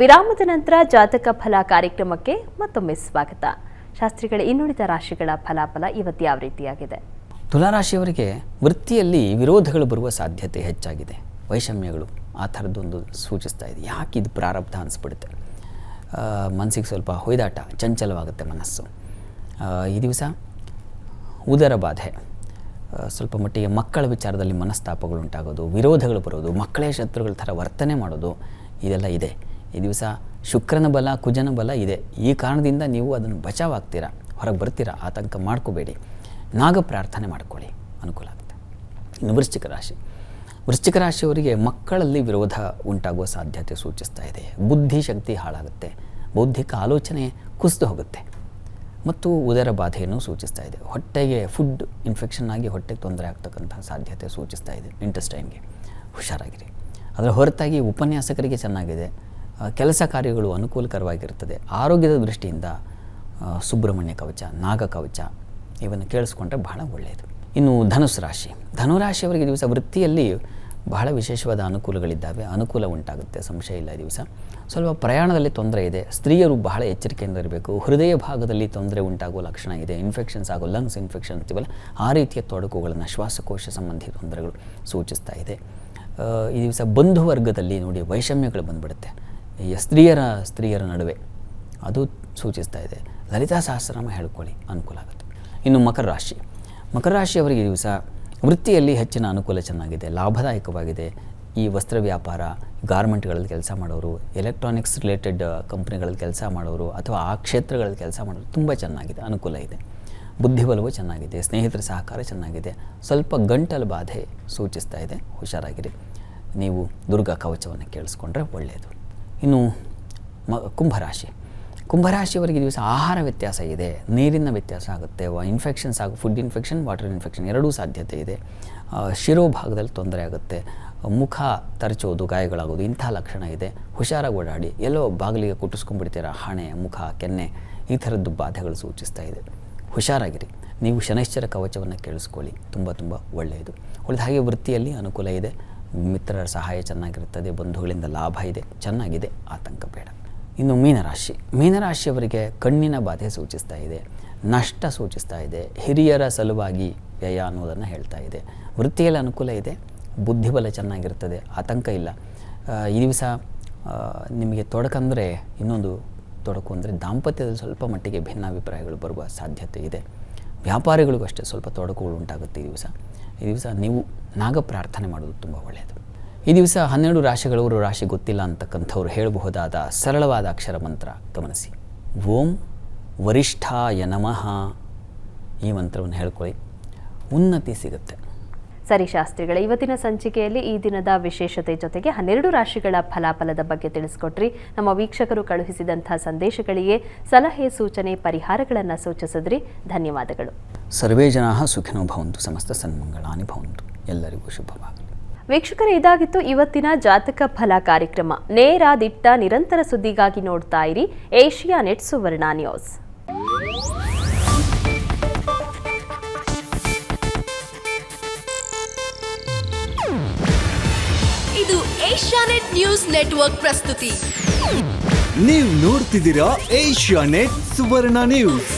ವಿರಾಮದ ನಂತರ ಜಾತಕ ಫಲ ಕಾರ್ಯಕ್ರಮಕ್ಕೆ ಮತ್ತೊಮ್ಮೆ ಸ್ವಾಗತ. ಶಾಸ್ತ್ರಿಗಳ ಇನ್ನುಳಿದ ರಾಶಿಗಳ ಫಲಾಫಲ ಇವತ್ತು ಯಾವ ರೀತಿಯಾಗಿದೆ? ತುಲಾರಾಶಿಯವರಿಗೆ ವೃತ್ತಿಯಲ್ಲಿ ವಿರೋಧಗಳು ಬರುವ ಸಾಧ್ಯತೆ ಹೆಚ್ಚಾಗಿದೆ. ವೈಷಮ್ಯಗಳು ಆ ಥರದ್ದೊಂದು ಸೂಚಿಸ್ತಾ ಇದೆ. ಯಾಕೆ ಇದು ಪ್ರಾರಬ್ಧ ಅನಿಸ್ಬಿಡುತ್ತೆ. ಮನಸ್ಸಿಗೆ ಸ್ವಲ್ಪ ಹೊಯ್ದಾಟ, ಚಂಚಲವಾಗುತ್ತೆ ಮನಸ್ಸು. ಈ ದಿವಸ ಉದರ ಬಾಧೆ, ಸ್ವಲ್ಪ ಮಟ್ಟಿಗೆ ಮಕ್ಕಳ ವಿಚಾರದಲ್ಲಿ ಮನಸ್ತಾಪಗಳು ಉಂಟಾಗೋದು, ವಿರೋಧಗಳು ಬರೋದು, ಮಕ್ಕಳೇ ಶತ್ರುಗಳ ಥರ ವರ್ತನೆ ಮಾಡೋದು, ಇದೆಲ್ಲ ಇದೆ. ಈ ದಿವಸ ಶುಕ್ರನ ಬಲ, ಕುಜನ ಬಲ ಇದೆ. ಈ ಕಾರಣದಿಂದ ನೀವು ಅದನ್ನು ಬಚಾವಾಗ್ತೀರಾ, ಹೊರಗೆ ಬರ್ತೀರಾ. ಆತಂಕ ಮಾಡ್ಕೋಬೇಡಿ. ನಾಗ ಪ್ರಾರ್ಥನೆ ಮಾಡ್ಕೊಳ್ಳಿ, ಅನುಕೂಲ ಆಗುತ್ತೆ. ಇನ್ನು ವೃಶ್ಚಿಕ ರಾಶಿಯವರಿಗೆ ಮಕ್ಕಳಲ್ಲಿ ವಿರೋಧ ಉಂಟಾಗುವ ಸಾಧ್ಯತೆ ಸೂಚಿಸ್ತಾ ಇದೆ. ಬುದ್ಧಿಶಕ್ತಿ ಹಾಳಾಗುತ್ತೆ, ಬೌದ್ಧಿಕ ಆಲೋಚನೆ ಕುಸಿದು ಹೋಗುತ್ತೆ ಮತ್ತು ಉದರ ಬಾಧೆಯನ್ನು ಸೂಚಿಸ್ತಾ ಇದೆ. ಹೊಟ್ಟೆಗೆ ಫುಡ್ ಇನ್ಫೆಕ್ಷನ್ ಆಗಿ ಹೊಟ್ಟೆಗೆ ತೊಂದರೆ ಆಗ್ತಕ್ಕಂಥ ಸಾಧ್ಯತೆ ಸೂಚಿಸ್ತಾ ಇದೆ. ಇಂಟೆಸ್ಟೈನ್ಗೆ ಹುಷಾರಾಗಿರಿ. ಅದರ ಹೊರತಾಗಿ ಉಪನ್ಯಾಸಕರಿಗೆ ಚೆನ್ನಾಗಿದೆ. ಕೆಲಸ ಕಾರ್ಯಗಳು ಅನುಕೂಲಕರವಾಗಿರ್ತದೆ. ಆರೋಗ್ಯದ ದೃಷ್ಟಿಯಿಂದ ಸುಬ್ರಹ್ಮಣ್ಯ ಕವಚ, ನಾಗ ಕವಚ ಇವನ್ನು ಕೇಳಿಸ್ಕೊಂಡ್ರೆ ಬಹಳ ಒಳ್ಳೆಯದು. ಇನ್ನು ಧನುರಾಶಿಯವರಿಗೆ ದಿವಸ ವೃತ್ತಿಯಲ್ಲಿ ಬಹಳ ವಿಶೇಷವಾದ ಅನುಕೂಲಗಳಿದ್ದಾವೆ. ಅನುಕೂಲ ಉಂಟಾಗುತ್ತೆ, ಸಂಶಯ ಇಲ್ಲ. ಈ ದಿವಸ ಸ್ವಲ್ಪ ಪ್ರಯಾಣದಲ್ಲಿ ತೊಂದರೆ ಇದೆ. ಸ್ತ್ರೀಯರು ಬಹಳ ಎಚ್ಚರಿಕೆಯಿಂದ ಇರಬೇಕು. ಹೃದಯ ಭಾಗದಲ್ಲಿ ತೊಂದರೆ ಉಂಟಾಗುವ ಲಕ್ಷಣ ಇದೆ. ಇನ್ಫೆಕ್ಷನ್ಸ್ ಆಗೋ, ಲಂಗ್ಸ್ ಇನ್ಫೆಕ್ಷನ್ ಅಂತೀವಲ್ಲ, ಆ ರೀತಿಯ ತೊಡಕುಗಳನ್ನು, ಶ್ವಾಸಕೋಶ ಸಂಬಂಧಿ ತೊಂದರೆಗಳು ಸೂಚಿಸ್ತಾ ಇದೆ. ಈ ದಿವಸ ಬಂಧುವರ್ಗದಲ್ಲಿ ನೋಡಿ ವೈಷಮ್ಯಗಳು ಬಂದುಬಿಡುತ್ತೆ. ಈ ಸ್ತ್ರೀಯರ ನಡುವೆ ಅದು ಸೂಚಿಸ್ತಾ ಇದೆ. ಲಲಿತಾ ಸಹಸ್ರನಾಮ ಹೇಳ್ಕೊಳ್ಳಿ, ಅನುಕೂಲ ಆಗುತ್ತೆ. ಇನ್ನು ಮಕರ ರಾಶಿಯವರಿಗೆ ಈ ದಿವಸ ವೃತ್ತಿಯಲ್ಲಿ ಹೆಚ್ಚಿನ ಅನುಕೂಲ ಚೆನ್ನಾಗಿದೆ, ಲಾಭದಾಯಕವಾಗಿದೆ. ಈ ವಸ್ತ್ರ ವ್ಯಾಪಾರ, ಗಾರ್ಮೆಂಟ್ಗಳಲ್ಲಿ ಕೆಲಸ ಮಾಡೋರು, ಎಲೆಕ್ಟ್ರಾನಿಕ್ಸ್ ರಿಲೇಟೆಡ್ ಕಂಪ್ನಿಗಳಲ್ಲಿ ಕೆಲಸ ಮಾಡೋರು ಅಥವಾ ಆ ಕ್ಷೇತ್ರಗಳಲ್ಲಿ ಕೆಲಸ ಮಾಡೋರು ತುಂಬ ಚೆನ್ನಾಗಿದೆ, ಅನುಕೂಲ ಇದೆ. ಬುದ್ಧಿಬಲವೂ ಚೆನ್ನಾಗಿದೆ, ಸ್ನೇಹಿತರ ಸಹಕಾರ ಚೆನ್ನಾಗಿದೆ. ಸ್ವಲ್ಪ ಗಂಟಲು ಬಾಧೆ ಸೂಚಿಸ್ತಾ ಇದೆ, ಹುಷಾರಾಗಿರಿ. ನೀವು ದುರ್ಗಾ ಕವಚವನ್ನು ಕೇಳಿಸ್ಕೊಂಡ್ರೆ ಒಳ್ಳೆಯದು. ಇನ್ನು ಕುಂಭರಾಶಿಯವರಿಗೆ ದಿವಸ ಆಹಾರ ವ್ಯತ್ಯಾಸ ಇದೆ, ನೀರಿನ ವ್ಯತ್ಯಾಸ ಆಗುತ್ತೆ. Infections food infection, water infection ಎರಡೂ ಸಾಧ್ಯತೆ ಇದೆ. ಶಿರೋಭಾಗದಲ್ಲಿ ತೊಂದರೆ ಆಗುತ್ತೆ. ಮುಖ ತರಚೋದು, ಗಾಯಗಳಾಗೋದು, ಇಂಥ ಲಕ್ಷಣ ಇದೆ. ಹುಷಾರಾಗಿ ಓಡಾಡಿ. ಎಲ್ಲೋ ಬಾಗಿಲಿಗೆ ಕುಟ್ಟಿಸ್ಕೊಂಡ್ಬಿಡ್ತೀರ, ಹಣೆ, ಮುಖ, ಕೆನ್ನೆ ಈ ಥರದ್ದು ಬಾಧೆಗಳು ಸೂಚಿಸ್ತಾ ಇದೆ. ಹುಷಾರಾಗಿರಿ. ನೀವು ಶನೈಶ್ಚರ ಕವಚವನ್ನು ಕೇಳಿಸ್ಕೊಳ್ಳಿ, ತುಂಬ ಒಳ್ಳೆಯದು. ಉಳಿದ ಹಾಗೆ ವೃತ್ತಿಯಲ್ಲಿ ಅನುಕೂಲ ಇದೆ. ಮಿತ್ರರ ಸಹಾಯ ಚೆನ್ನಾಗಿರ್ತದೆ. ಬಂಧುಗಳಿಂದ ಲಾಭ ಇದೆ, ಚೆನ್ನಾಗಿದೆ, ಆತಂಕ ಬೇಡ. ಇನ್ನು ಮೀನರಾಶಿಯವರಿಗೆ ಕಣ್ಣಿನ ಬಾಧೆ ಸೂಚಿಸ್ತಾ ಇದೆ, ನಷ್ಟ ಸೂಚಿಸ್ತಾ ಇದೆ. ಹಿರಿಯರ ಸಲುವಾಗಿ ವ್ಯಯ ಅನ್ನೋದನ್ನು ಹೇಳ್ತಾ ಇದೆ. ವೃತ್ತಿಯಲ್ಲಿ ಅನುಕೂಲ ಇದೆ, ಬುದ್ಧಿಬಲ ಚೆನ್ನಾಗಿರ್ತದೆ, ಆತಂಕ ಇಲ್ಲ. ಈ ದಿವಸ ನಿಮಗೆ ತೊಡಕಂದರೆ, ಇನ್ನೊಂದು ತೊಡಕು ಅಂದರೆ ದಾಂಪತ್ಯದಲ್ಲಿ ಸ್ವಲ್ಪ ಮಟ್ಟಿಗೆ ಭಿನ್ನಾಭಿಪ್ರಾಯಗಳು ಬರುವ ಸಾಧ್ಯತೆ ಇದೆ. ವ್ಯಾಪಾರಿಗಳಿಗೂ ಅಷ್ಟೇ ಸ್ವಲ್ಪ ತೊಡಕುಗಳು ಉಂಟಾಗುತ್ತೆ. ಈ ದಿವಸ ನೀವು ನಾಗ ಪ್ರಾರ್ಥನೆ ಮಾಡೋದು ತುಂಬ ಒಳ್ಳೆಯದು. ಈ ದಿವಸ 12 ರಾಶಿಗಳವರು ರಾಶಿ ಗೊತ್ತಿಲ್ಲ ಅಂತಕ್ಕಂಥವ್ರು ಹೇಳಬಹುದಾದ ಸರಳವಾದ ಅಕ್ಷರ ಮಂತ್ರ ಗಮನಿಸಿ. ಓಂ ವರಿಷ್ಠಾಯ ನಮಃ. ಈ ಮಂತ್ರವನ್ನು ಹೇಳ್ಕೊಳ್ಳಿ, ಉನ್ನತಿ ಸಿಗುತ್ತೆ. ಸರಿ ಶಾಸ್ತ್ರಿಗಳ, ಇವತ್ತಿನ ಸಂಚಿಕೆಯಲ್ಲಿ ಈ ದಿನದ ವಿಶೇಷತೆ ಜೊತೆಗೆ 12 ರಾಶಿಗಳ ಫಲಾಫಲದ ಬಗ್ಗೆ ತಿಳಿಸ್ಕೊಟ್ರಿ. ನಮ್ಮ ವೀಕ್ಷಕರು ಕಳುಹಿಸಿದಂಥ ಸಂದೇಶಗಳಿಗೆ ಸಲಹೆ, ಸೂಚನೆ, ಪರಿಹಾರಗಳನ್ನು ಸೂಚಿಸಿದ್ರಿ. ಧನ್ಯವಾದಗಳು. ಸರ್ವೇ ಜನಾಃ ಸುಖಿನೋ ಭವಂತು, ಸಮಸ್ತ ಸನ್ಮಂಗಳಾನಿ ಭವಂತು. ಎಲ್ಲರಿಗೂ ಶುಭವಾಗಲಿ. ವೀಕ್ಷಕರೇ, ಇದಾಗಿತ್ತು ಇವತ್ತಿನ ಜಾತಕ ಫಲ ಕಾರ್ಯಕ್ರಮ. ನೇರ, ದಿಟ್ಟ, ನಿರಂತರ ಸುದ್ದಿಗಾಗಿ ನೋಡ್ತಾ ಇರಿ ಏಷ್ಯಾನೆಟ್ ಸುವರ್ಣ ನ್ಯೂಸ್. ಇದು ಏಷ್ಯಾನೆಟ್ ನ್ಯೂಸ್ ನೆಟ್ವರ್ಕ್ ಪ್ರಸ್ತುತಿ. ನೀವು ನೋಡ್ತಿದ್ದೀರಾ ಏಷ್ಯಾನೆಟ್ ಸುವರ್ಣ ನ್ಯೂಸ್.